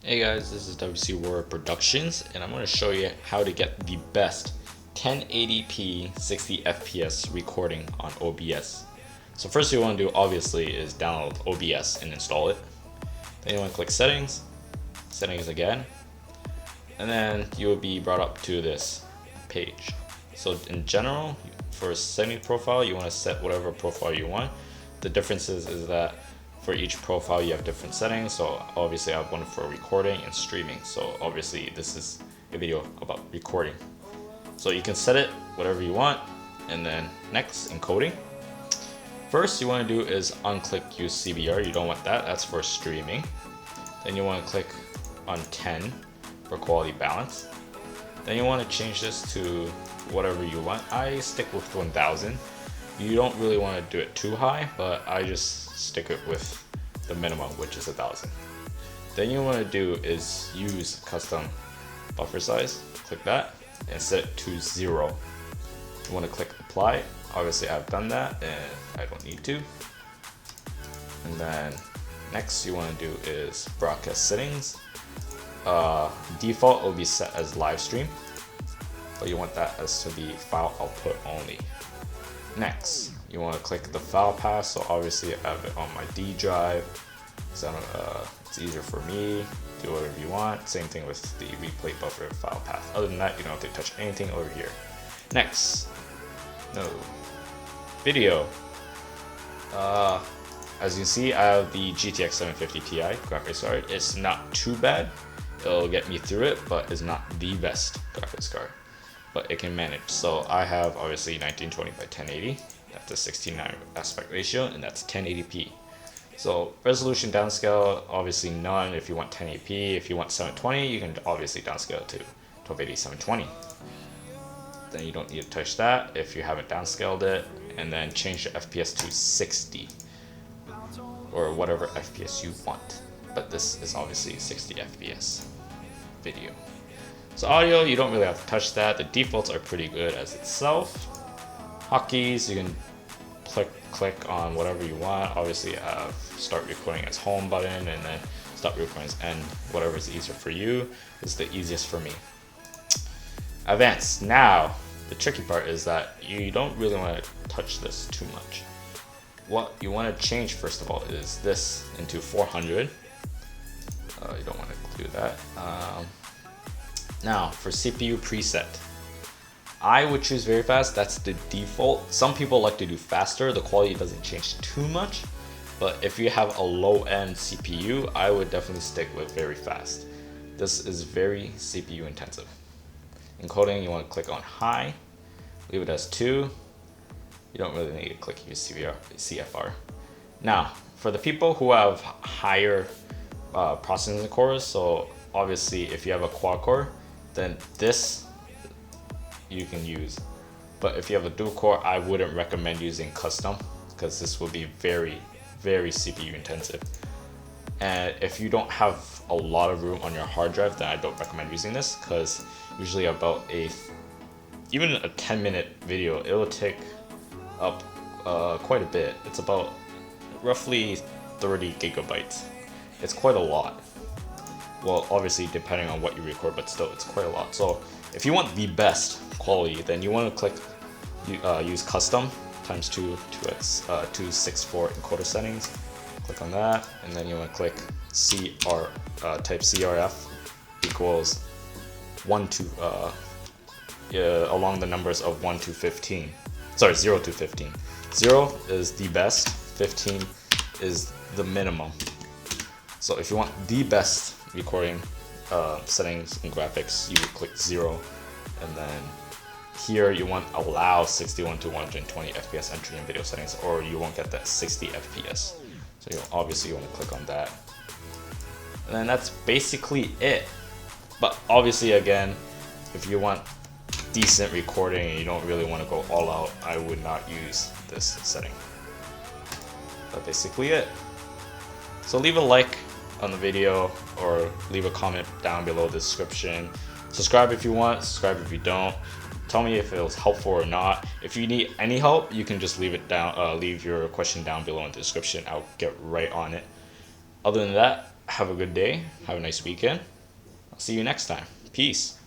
Hey guys, this is WcwarriorProductions, and I'm going to show you how to get the best 1080p 60 FPS recording on OBS. So first you want to do obviously is download OBS and install it. Then you want to click settings again, and then you will be brought up to this page. So in general, for setting profile, you want to set whatever profile you want. The difference is that for each profile you have different settings. So obviously I have one for recording and streaming. So obviously this is a video about recording. So you can set it whatever you want. And then next, encoding. First you want to do is unclick use CBR. You don't want that, that's for streaming. Then you want to click on 10 for quality balance. Then you want to change this to whatever you want. I stick with 1000. You don't really want to do it too high, but I just stick it with the minimum, which is 1000. Then you want to do is use custom buffer size. Click that and set it to 0. You want to click apply. Obviously I've done that and I don't need to. And then next you want to do is broadcast settings. Default will be set as live stream, but you want that as to be file output only. Next, you want to click the file path. So obviously I have it on my D drive, so it's easier for me. Do whatever you want. Same thing with the replay buffer file path. Other than that, you don't have to touch anything over here. Next, no video. As you can see, I have the GTX 750 Ti graphics card. It's not too bad. It'll get me through it, but it's not the best graphics card. But it can manage. So I have obviously 1920 by 1080. That's a 16:9 aspect ratio, and that's 1080p. So resolution downscale, obviously none. If you want 1080p, if you want 720, you can obviously downscale to 1280 720. Then you don't need to touch that if you haven't downscaled it, and then change the FPS to 60 or whatever FPS you want. But this is obviously 60 FPS video. So audio, you don't really have to touch that. The defaults are pretty good as itself. Hotkeys, you can click on whatever you want. Obviously I have start recording as home button, and then stop recording as end. Whatever is easier for you is the easiest for me. Advanced. Now, the tricky part is that you don't really want to touch this too much. What you want to change first of all is this into 400. You don't want to do that. Now for CPU preset, I would choose very fast. That's the default. Some people like to do faster. The quality doesn't change too much, but if you have a low-end CPU, I would definitely stick with very fast. This is very CPU intensive. Encoding, you want to click on high, leave it as 2. You don't really need to click use CFR. Now for the people who have higher processing cores, so obviously if you have a quad core, then this you can use. But if you have a dual core, I wouldn't recommend using custom, because this will be very CPU intensive. And if you don't have a lot of room on your hard drive, then I don't recommend using this, because usually about even a 10-minute video, it will take up quite a bit. It's about roughly 30 gigabytes. It's quite a lot. Well, obviously depending on what you record, but still it's quite a lot. So if you want the best quality, then you want to click use custom times 2x 264 encoder settings. Click on that, and then you want to click type CRF equals 1 to along the numbers of 1 to 15. Sorry, 0 to 15. 0 is the best, 15 is the minimum. So if you want the best recording settings and graphics, you would click 0, and then here you want allow 61 to 120 FPS entry in video settings, or you won't get that 60 FPS. So you obviously want to click on that, and then that's basically it. But obviously again, if you want decent recording and you don't really want to go all out, I would not use this setting. That's basically it. So leave a like on the video, or leave a comment down below the description. Subscribe if you want, subscribe if you don't. Tell me if it was helpful or not. If you need any help, you can just leave your question down below in the description. I'll get right on it. Other than that, have a good day. Have a nice weekend. I'll see you next time. Peace.